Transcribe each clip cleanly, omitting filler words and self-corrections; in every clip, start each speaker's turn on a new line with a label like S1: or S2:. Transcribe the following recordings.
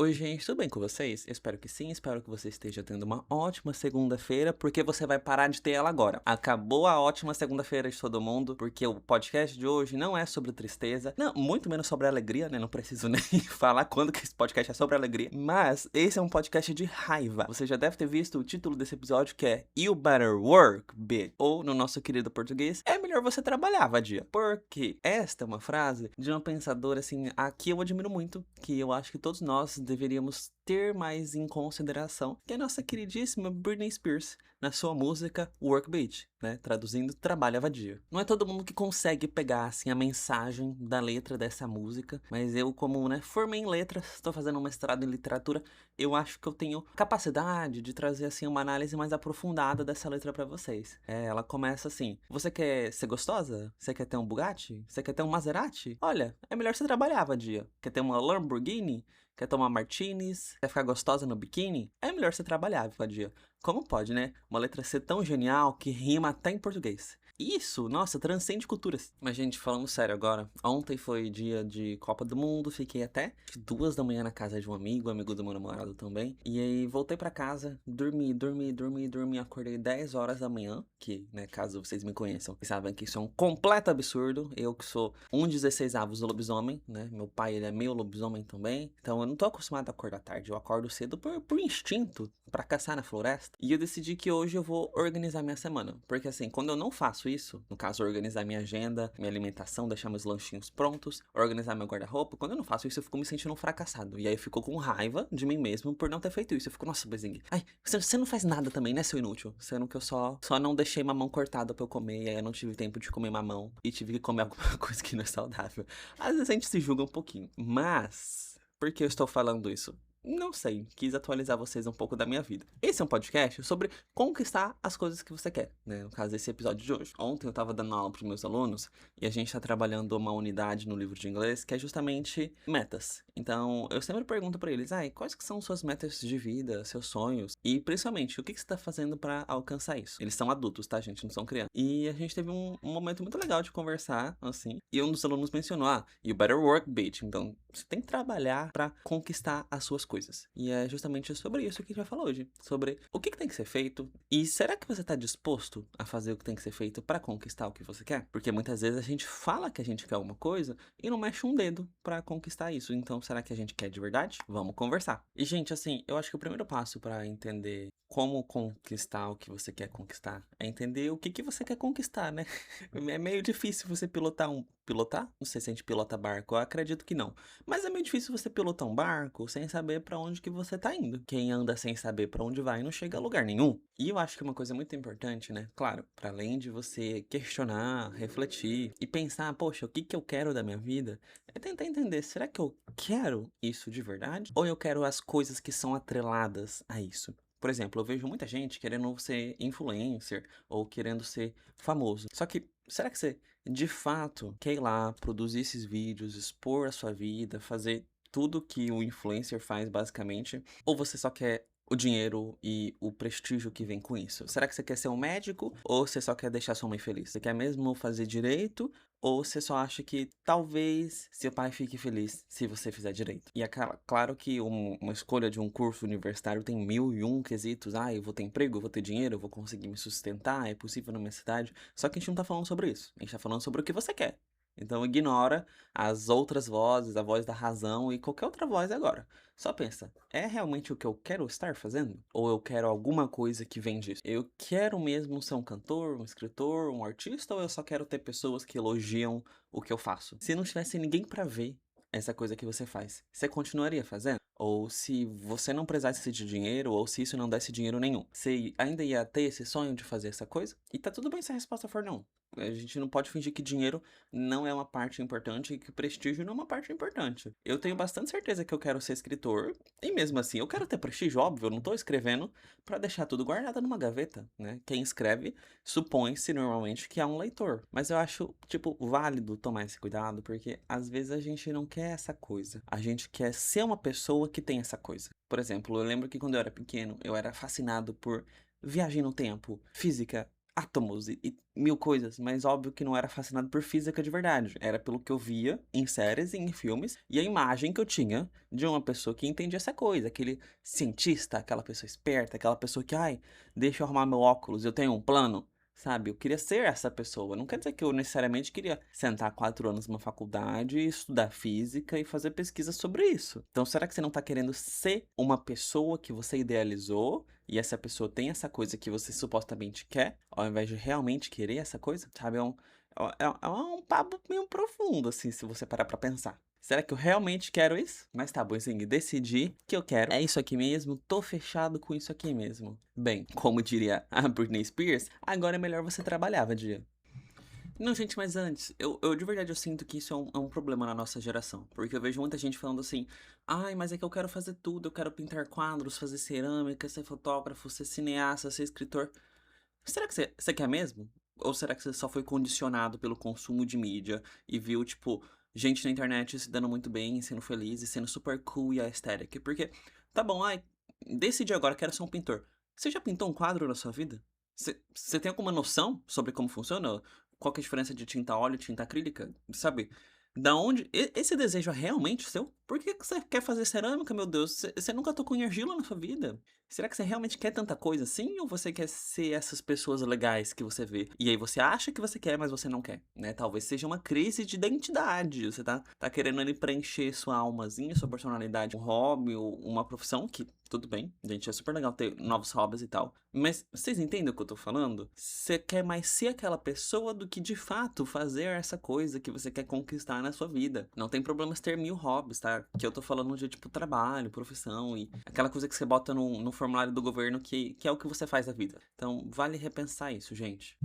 S1: Oi, gente, tudo bem com vocês? Eu espero que sim, espero que você esteja tendo uma ótima segunda-feira, porque você vai parar de ter ela agora. Acabou a ótima segunda-feira de todo mundo, porque o podcast de hoje não é sobre tristeza, não, muito menos sobre alegria, né? Não preciso nem falar quando que esse podcast é sobre alegria, mas esse é um podcast de raiva. Você já deve ter visto o título desse episódio, que é You Better Work, Bitch, ou no nosso querido português, é melhor você trabalhar, vadia. Porque esta é uma frase de uma pensadora, assim, a que eu admiro muito, que eu acho que todos nós deveríamos ter mais em consideração, que é a nossa queridíssima Britney Spears, na sua música Work Bitch, né? Traduzindo, trabalha vadia. Não é todo mundo que consegue pegar, assim, a mensagem da letra dessa música, mas eu, como, né, formei em letras, estou fazendo um mestrado em literatura, eu acho que eu tenho capacidade de trazer, assim, uma análise mais aprofundada dessa letra pra vocês. Ela começa assim: você quer ser gostosa? Você quer ter um Bugatti? Você quer ter um Maserati? Olha, é melhor você trabalhar, vadia. Quer ter uma Lamborghini? Quer tomar martinis? Quer ficar gostosa no biquíni? É melhor você trabalhar, vadia. Como pode, né? Uma letra ser tão genial que rima até em português. Isso, nossa, transcende culturas. Mas, gente, falando sério agora, ontem foi dia de Copa do Mundo, fiquei até 2 da manhã na casa de um amigo do meu namorado também. E aí voltei pra casa, dormi, acordei 10 horas da manhã, que, né, caso vocês me conheçam, vocês sabem que isso é um completo absurdo. Eu que sou 1/16 do lobisomem, né? Meu pai, ele é meio lobisomem também. Então eu não tô acostumado a acordar tarde, eu acordo cedo por instinto, pra caçar na floresta. E eu decidi que hoje eu vou organizar minha semana. Porque assim, quando eu não faço isso, no caso, organizar minha agenda, minha alimentação, deixar meus lanchinhos prontos, organizar meu guarda-roupa, quando eu não faço isso, eu fico me sentindo um fracassado. E aí eu fico com raiva de mim mesmo por não ter feito isso. Eu fico, nossa, Bezing, ai, você não faz nada também, né, seu inútil? Sendo que eu só não deixei mamão cortada pra eu comer, e aí eu não tive tempo de comer mamão, e tive que comer alguma coisa que não é saudável. Às vezes a gente se julga um pouquinho. Mas, por que eu estou falando isso? Não sei, quis atualizar vocês um pouco da minha vida. Esse é um podcast sobre conquistar as coisas que você quer, né? No caso, esse episódio de hoje. Ontem eu tava dando aula pros meus alunos e a gente tá trabalhando uma unidade no livro de inglês que é justamente metas. Então, eu sempre pergunto pra eles, quais que são suas metas de vida, seus sonhos? E, principalmente, o que você tá fazendo pra alcançar isso? Eles são adultos, tá, gente? Não são crianças. E a gente teve um momento muito legal de conversar, assim, e um dos alunos mencionou, you better work, bitch. Então, você tem que trabalhar pra conquistar as suas coisas. E é justamente sobre isso que a gente vai falar hoje. Sobre o que tem que ser feito e será que você tá disposto a fazer o que tem que ser feito pra conquistar o que você quer? Porque muitas vezes a gente fala que a gente quer uma coisa e não mexe um dedo pra conquistar isso. Então, será que a gente quer de verdade? Vamos conversar. E, gente, assim, eu acho que o primeiro passo pra entender como conquistar o que você quer conquistar é entender o que você quer conquistar, né? É meio difícil você pilotar um. Pilotar? Não sei se a gente pilota barco, eu acredito que não. Mas é meio difícil você pilotar um barco sem saber pra onde que você tá indo. Quem anda sem saber pra onde vai não chega a lugar nenhum. E eu acho que uma coisa muito importante, né? Claro, para além de você questionar, refletir e pensar, poxa, o que que eu quero da minha vida? É tentar entender, será que eu quero isso de verdade? Ou eu quero as coisas que são atreladas a isso? Por exemplo, eu vejo muita gente querendo ser influencer ou querendo ser famoso. Só que, será que você de fato quer ir lá, produzir esses vídeos, expor a sua vida, fazer tudo que o influencer faz basicamente? Ou você só quer o dinheiro e o prestígio que vem com isso? Será que você quer ser um médico ou você só quer deixar sua mãe feliz? Você quer mesmo fazer direito ou você só acha que talvez seu pai fique feliz se você fizer direito? E é claro que uma escolha de um curso universitário tem mil e um quesitos. Eu vou ter emprego, eu vou ter dinheiro, eu vou conseguir me sustentar, é possível na minha cidade. Só que a gente não tá falando sobre isso. A gente tá falando sobre o que você quer. Então ignora as outras vozes, a voz da razão e qualquer outra voz agora. Só pensa, é realmente o que eu quero estar fazendo? Ou eu quero alguma coisa que vem disso? Eu quero mesmo ser um cantor, um escritor, um artista, ou eu só quero ter pessoas que elogiam o que eu faço? Se não tivesse ninguém pra ver essa coisa que você faz, você continuaria fazendo? Ou se você não precisasse de dinheiro, ou se isso não desse dinheiro nenhum, você ainda ia ter esse sonho de fazer essa coisa? E tá tudo bem se a resposta for não. A gente não pode fingir que dinheiro não é uma parte importante e que prestígio não é uma parte importante. Eu tenho bastante certeza que eu quero ser escritor, e mesmo assim eu quero ter prestígio, óbvio, eu não tô escrevendo pra deixar tudo guardado numa gaveta, né? Quem escreve supõe-se normalmente que é um leitor. Mas eu acho, tipo, válido tomar esse cuidado, porque às vezes a gente não quer essa coisa. A gente quer ser uma pessoa que tem essa coisa. Por exemplo, eu lembro que quando eu era pequeno, eu era fascinado por viagem no tempo, física, átomos e mil coisas, mas óbvio que não era fascinado por física de verdade. Era pelo que eu via em séries e em filmes e a imagem que eu tinha de uma pessoa que entendia essa coisa, aquele cientista, aquela pessoa esperta, aquela pessoa que, ai, deixa eu arrumar meu óculos, eu tenho um plano. Sabe, eu queria ser essa pessoa. Não quer dizer que eu necessariamente queria sentar 4 anos numa faculdade, estudar física e fazer pesquisa sobre isso. Então, será que você não tá querendo ser uma pessoa que você idealizou e essa pessoa tem essa coisa que você supostamente quer, ao invés de realmente querer essa coisa? Sabe, é um papo meio profundo, assim, se você parar pra pensar. Será que eu realmente quero isso? Mas tá bom, assim, decidi que eu quero. É isso aqui mesmo, tô fechado com isso aqui mesmo. Bem, como diria a Britney Spears, agora é melhor você trabalhar, Vadia. Não, gente, mas antes, eu de verdade eu sinto que isso é um problema na nossa geração. Porque eu vejo muita gente falando assim, ai, mas é que eu quero fazer tudo, eu quero pintar quadros, fazer cerâmica, ser fotógrafo, ser cineasta, ser escritor. Será que você quer mesmo? Ou será que você só foi condicionado pelo consumo de mídia e viu, tipo, gente na internet se dando muito bem, sendo feliz e sendo super cool e aesthetic? Porque, tá bom, ai, decidi agora, quero ser um pintor. Você já pintou um quadro na sua vida? Você tem alguma noção sobre como funciona? Qual que é a diferença de tinta óleo e tinta acrílica? Sabe? Da onde. Esse desejo é realmente seu? Por que que você quer fazer cerâmica, meu Deus? Você nunca tocou em argila na sua vida? Será que você realmente quer tanta coisa assim? Ou você quer ser essas pessoas legais que você vê? E aí você acha que você quer, mas você não quer, né? Talvez seja uma crise de identidade. Você tá querendo ali preencher sua almazinha, sua personalidade, um hobby ou uma profissão que, tudo bem, gente, é super legal ter novos hobbies e tal. Mas vocês entendem o que eu tô falando? Você quer mais ser aquela pessoa do que de fato fazer essa coisa que você quer conquistar na sua vida. Não tem problemas ter mil hobbies, tá? Que eu tô falando de tipo trabalho, profissão e aquela coisa que você bota no formulário do governo que é o que você faz da vida. Então, vale repensar isso, gente.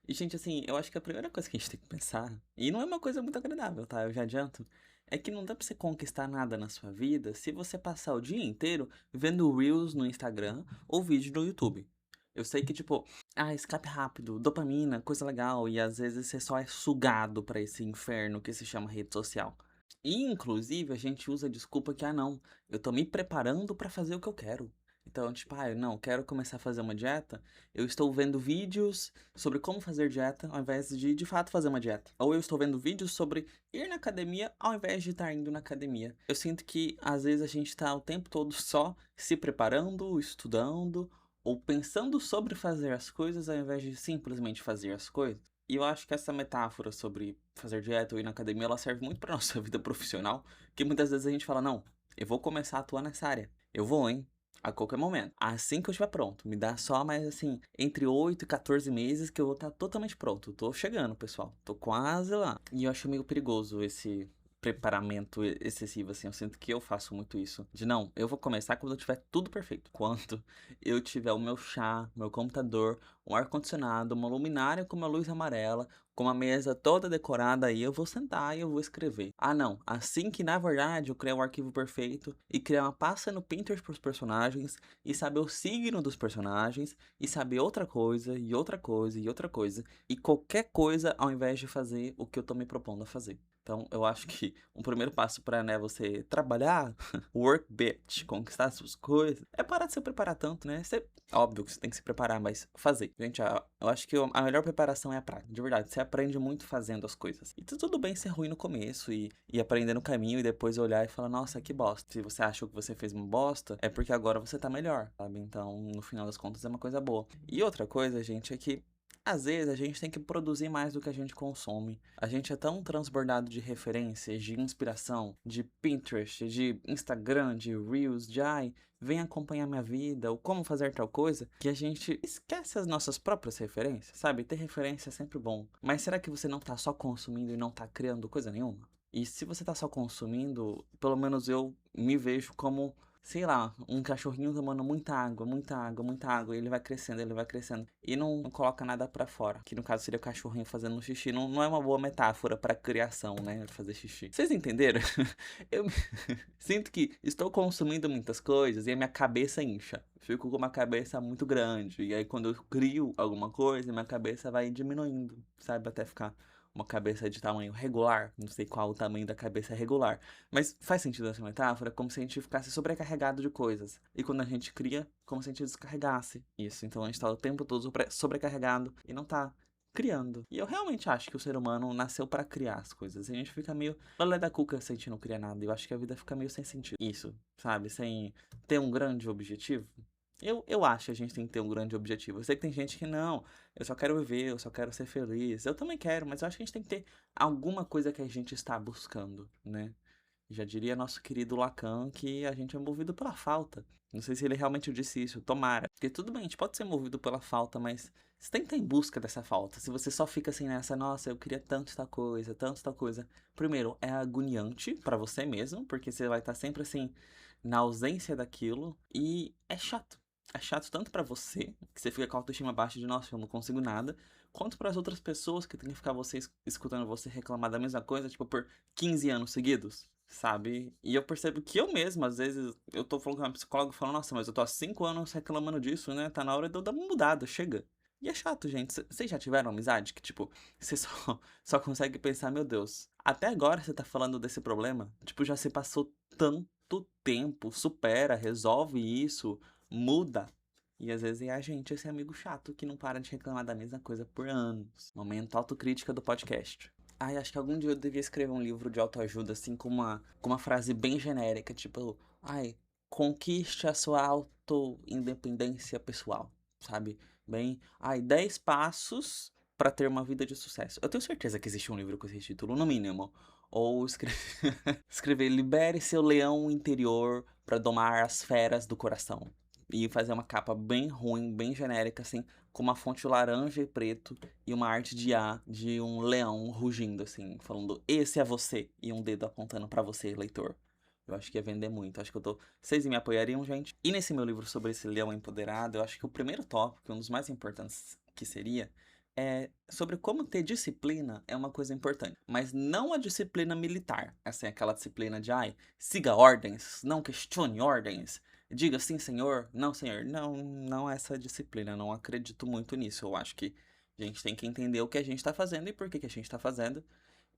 S1: E, gente, assim, eu acho que a primeira coisa que a gente tem que pensar, e não é uma coisa muito agradável, tá? Eu já adianto, é que não dá pra você conquistar nada na sua vida se você passar o dia inteiro vendo Reels no Instagram ou vídeo no YouTube. Eu sei que, tipo, escape rápido, dopamina, coisa legal, e às vezes você só é sugado pra esse inferno que se chama rede social. E, inclusive, a gente usa a desculpa que, não, eu tô me preparando pra fazer o que eu quero. Então, tipo, não, quero começar a fazer uma dieta, eu estou vendo vídeos sobre como fazer dieta ao invés de fato fazer uma dieta. Ou eu estou vendo vídeos sobre ir na academia ao invés de estar indo na academia. Eu sinto que às vezes a gente está o tempo todo só se preparando, estudando ou pensando sobre fazer as coisas ao invés de simplesmente fazer as coisas. E eu acho que essa metáfora sobre fazer dieta ou ir na academia, ela serve muito para nossa vida profissional, que muitas vezes a gente fala, não, eu vou começar a atuar nessa área. Eu vou, hein? A qualquer momento. Assim que eu estiver pronto. Me dá só mais, assim, entre 8 e 14 meses que eu vou estar totalmente pronto. Tô chegando, pessoal. Tô quase lá. E eu acho meio perigoso esse preparamento excessivo, assim. Eu sinto que eu faço muito isso. De não, eu vou começar quando eu tiver tudo perfeito. Quando eu tiver o meu chá, meu computador, um ar-condicionado, uma luminária com uma luz amarela, com uma mesa toda decorada, aí eu vou sentar e eu vou escrever. Não, assim que na verdade eu criar um arquivo perfeito e criar uma pasta no Pinterest para os personagens e saber o signo dos personagens e saber outra coisa e outra coisa e outra coisa e qualquer coisa ao invés de fazer o que eu tô me propondo a fazer. Então, eu acho que um primeiro passo para, né, você trabalhar, work bitch, conquistar suas coisas, é parar de se preparar tanto, né? Óbvio que você tem que se preparar, mas fazer. Gente, eu acho que a melhor preparação é a prática, de verdade. Você aprende muito fazendo as coisas. E tudo bem ser ruim no começo e aprender no caminho e depois olhar e falar, nossa, que bosta. Se você achou que você fez uma bosta, é porque agora você tá melhor, sabe? Então, no final das contas, é uma coisa boa. E outra coisa, gente, é que às vezes a gente tem que produzir mais do que a gente consome. A gente é tão transbordado de referências, de inspiração, de Pinterest, de Instagram, de Reels, de vem acompanhar minha vida, ou como fazer tal coisa, que a gente esquece as nossas próprias referências, sabe? Ter referência é sempre bom. Mas será que você não tá só consumindo e não tá criando coisa nenhuma? E se você tá só consumindo, pelo menos eu me vejo como, sei lá, um cachorrinho tomando muita água, muita água, muita água, e ele vai crescendo, ele vai crescendo, e não coloca nada pra fora, que no caso seria o cachorrinho fazendo um xixi. Não é uma boa metáfora pra criação, né, fazer xixi. Vocês entenderam? Eu sinto que estou consumindo muitas coisas e a minha cabeça incha. Fico com uma cabeça muito grande, e aí quando eu crio alguma coisa, minha cabeça vai diminuindo, sabe, até ficar uma cabeça de tamanho regular, não sei qual o tamanho da cabeça regular, mas faz sentido essa metáfora, como se a gente ficasse sobrecarregado de coisas. E quando a gente cria, como se a gente descarregasse isso. Então a gente tá o tempo todo sobrecarregado e não tá criando. E eu realmente acho que o ser humano nasceu pra criar as coisas. E a gente fica meio lelé da cuca se a gente não cria nada. Eu acho que a vida fica meio sem sentido. Isso, sabe? Sem ter um grande objetivo. Eu acho que a gente tem que ter um grande objetivo. Eu sei que tem gente que não, eu só quero viver, eu só quero ser feliz. Eu também quero, mas eu acho que a gente tem que ter alguma coisa que a gente está buscando, né? Já diria nosso querido Lacan que a gente é movido pela falta. Não sei se ele realmente disse isso, tomara. Porque tudo bem, a gente pode ser movido pela falta, mas você tem que estar em busca dessa falta. Se você só fica assim nessa, nossa, eu queria tanto tal coisa, tanto tal coisa. Primeiro, é agoniante pra você mesmo, porque você vai estar sempre assim, na ausência daquilo. E é chato. É chato tanto pra você, que você fica com a autoestima baixa de, nossa, eu não consigo nada, quanto para as outras pessoas que tem que ficar você escutando você reclamar da mesma coisa, tipo, por 15 anos seguidos, sabe? E eu percebo que eu mesmo, às vezes, eu tô falando com uma psicóloga falando, nossa, mas eu tô há 5 anos reclamando disso, né? Tá na hora de eu dar uma mudada, chega. E é chato, gente. Vocês já tiveram amizade que, tipo, você só, só consegue pensar, meu Deus, até agora você tá falando desse problema? Tipo, já se passou tanto tempo, supera, resolve isso, muda. E às vezes é a gente, esse amigo chato que não para de reclamar da mesma coisa por anos. Momento autocrítica do podcast. Ai, acho que algum dia eu devia escrever um livro de autoajuda, assim, com uma frase bem genérica, tipo, ai, conquiste a sua auto-independência pessoal, sabe? Bem, ai, 10 passos pra ter uma vida de sucesso. Eu tenho certeza que existe um livro com esse título, no mínimo. Ou escrever, escrever Libere seu leão interior pra domar as feras do coração. E fazer uma capa bem ruim, bem genérica, assim, com uma fonte laranja e preto e uma arte de A de um leão rugindo, assim, falando, esse é você, e um dedo apontando pra você, leitor. Eu acho que ia vender muito. Acho que eu tô. Vocês me apoiariam, gente? E nesse meu livro sobre esse leão empoderado, eu acho que o primeiro tópico, um dos mais importantes que seria, é sobre como ter disciplina é uma coisa importante. Mas não a disciplina militar. Assim, aquela disciplina de, ai, siga ordens, não questione ordens. Diga sim, senhor, não, senhor. Não, não essa disciplina. Não acredito muito nisso. Eu acho que a gente tem que entender o que a gente está fazendo e por que a gente está fazendo.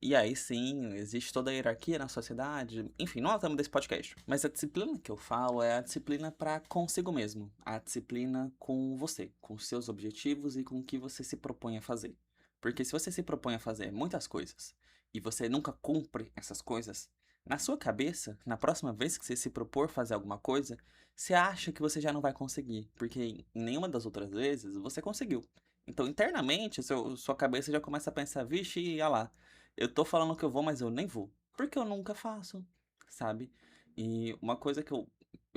S1: E aí sim, existe toda a hierarquia na sociedade. Enfim, não é o tema desse podcast. Mas a disciplina que eu falo é a disciplina para consigo mesmo. A disciplina com você, com seus objetivos e com o que você se propõe a fazer. Porque se você se propõe a fazer muitas coisas e você nunca cumpre essas coisas, na sua cabeça, na próxima vez que você se propor fazer alguma coisa, você acha que você já não vai conseguir. Porque em nenhuma das outras vezes você conseguiu. Então, internamente, sua cabeça já começa a pensar, vixe, olha lá. Eu tô falando que eu vou, mas eu nem vou. Porque eu nunca faço, sabe? E uma coisa que eu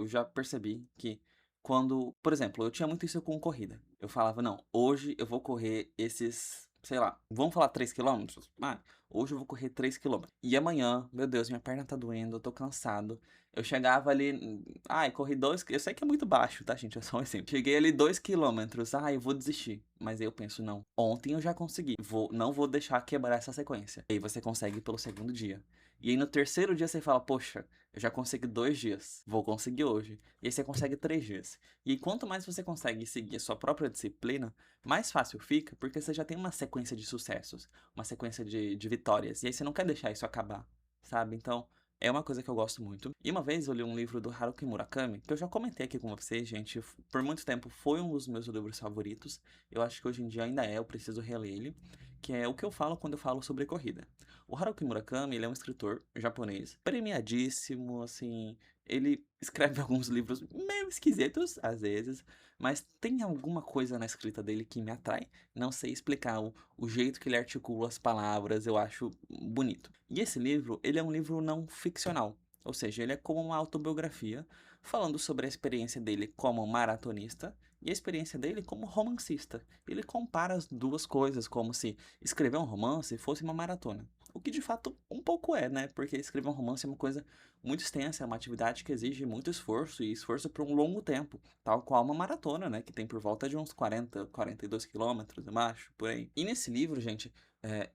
S1: já percebi que quando, por exemplo, eu tinha muito isso com corrida. Eu falava, não, hoje eu vou correr esses, sei lá, vamos falar 3 km? Ah, hoje eu vou correr 3 km. E amanhã, meu Deus, minha perna tá doendo, eu tô cansado. Eu chegava ali, ai, corri 2, eu sei que é muito baixo, tá, gente? É só um exemplo. Cheguei ali 2 km, ai, eu vou desistir. Mas aí eu penso, não, ontem eu já consegui, não vou deixar quebrar essa sequência. E aí você consegue pelo segundo dia. E aí no terceiro dia você fala, poxa, eu já consegui 2 dias, vou conseguir hoje. E aí você consegue 3 dias. E aí, quanto mais você consegue seguir a sua própria disciplina, mais fácil fica, porque você já tem uma sequência de sucessos, uma sequência de vitórias. E aí você não quer deixar isso acabar, sabe? Então, é uma coisa que eu gosto muito. E uma vez eu li um livro do Haruki Murakami, que eu já comentei aqui com vocês, gente. Por muito tempo foi um dos meus livros favoritos. Eu acho que hoje em dia ainda é, eu preciso reler ele. Que é o que eu falo quando eu falo sobre corrida. O Haruki Murakami, ele é um escritor japonês, premiadíssimo, assim. Ele escreve alguns livros meio esquisitos, às vezes, mas tem alguma coisa na escrita dele que me atrai. Não sei explicar o jeito que ele articula as palavras, eu acho bonito. E esse livro, ele é um livro não ficcional, ou seja, ele é como uma autobiografia, falando sobre a experiência dele como maratonista e a experiência dele como romancista. Ele compara as duas coisas, como se escrever um romance fosse uma maratona. O que de fato um pouco é, né? Porque escrever um romance é uma coisa muito extensa, é uma atividade que exige muito esforço e esforço por um longo tempo, tal qual uma maratona, né? Que tem por volta de uns 40, 42 quilômetros, eu acho, por aí. E nesse livro, gente,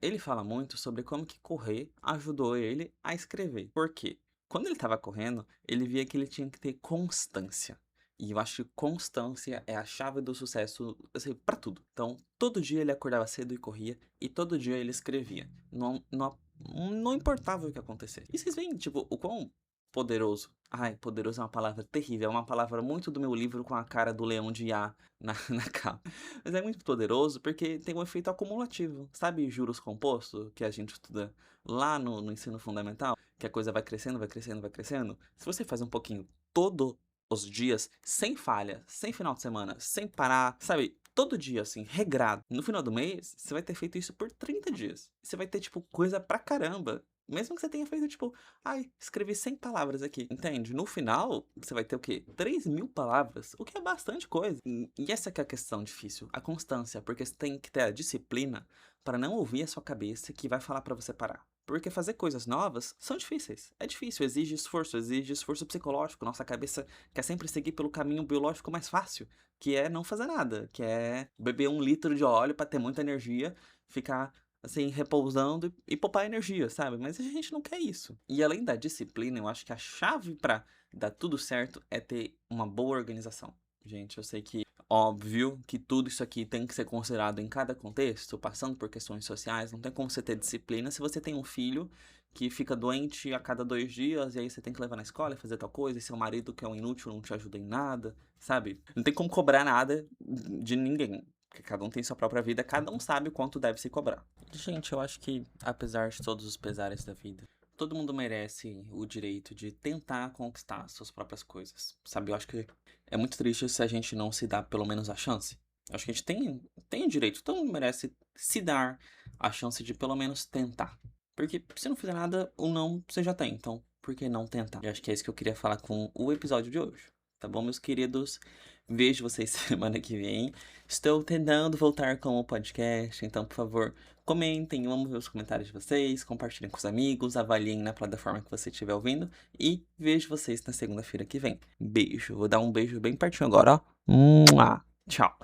S1: ele fala muito sobre como que correr ajudou ele a escrever. Por quê? Quando ele estava correndo, ele via que ele tinha que ter constância. E eu acho que constância é a chave do sucesso, assim, pra tudo. Então, todo dia ele acordava cedo e corria, e todo dia ele escrevia. Não importava o que acontecesse. E vocês veem, tipo, o quão poderoso. Ai, poderoso é uma palavra terrível. É uma palavra muito do meu livro com a cara do leão de Iá na capa. Mas é muito poderoso porque tem um efeito acumulativo. Sabe juros compostos que a gente estuda lá no ensino fundamental? Que a coisa vai crescendo, vai crescendo, vai crescendo. Se você faz um pouquinho todo os dias, sem falha, sem final de semana, sem parar, sabe? Todo dia, assim, regrado. No final do mês, você vai ter feito isso por 30 dias. Você vai ter, tipo, coisa pra caramba. Mesmo que você tenha feito, tipo, ai, escrevi 100 palavras aqui, entende? No final, você vai ter o quê? 3.000 palavras, o que é bastante coisa. E essa que é a questão difícil, a constância, porque você tem que ter a disciplina para não ouvir a sua cabeça que vai falar para você parar. Porque fazer coisas novas são difíceis. É difícil, exige esforço psicológico. Nossa cabeça quer sempre seguir pelo caminho biológico mais fácil, que é não fazer nada, que é beber 1 litro de óleo para ter muita energia, ficar assim, repousando e poupar energia, sabe? Mas a gente não quer isso. E além da disciplina, eu acho que a chave para dar tudo certo é ter uma boa organização. Gente, eu sei que óbvio que tudo isso aqui tem que ser considerado em cada contexto, passando por questões sociais, não tem como você ter disciplina se você tem um filho que fica doente a cada 2 dias, e aí você tem que levar na escola e fazer tal coisa, e seu marido que é um inútil não te ajuda em nada, sabe? Não tem como cobrar nada de ninguém, porque cada um tem sua própria vida, cada um sabe o quanto deve se cobrar. Gente, eu acho que, apesar de todos os pesares da vida, todo mundo merece o direito de tentar conquistar suas próprias coisas, sabe? Eu acho que é muito triste se a gente não se dá pelo menos a chance. Eu acho que a gente tem o direito, todo mundo merece se dar a chance de pelo menos tentar. Porque se não fizer nada, o não você já tem, então por que não tentar? Eu acho que é isso que eu queria falar com o episódio de hoje. Tá bom, meus queridos? Vejo vocês semana que vem. Estou tentando voltar com o podcast, então, por favor, comentem, vamos ver os comentários de vocês, compartilhem com os amigos, avaliem na plataforma que você estiver ouvindo e vejo vocês na segunda-feira que vem. Beijo, vou dar um beijo bem pertinho agora, ó. Mua. Tchau.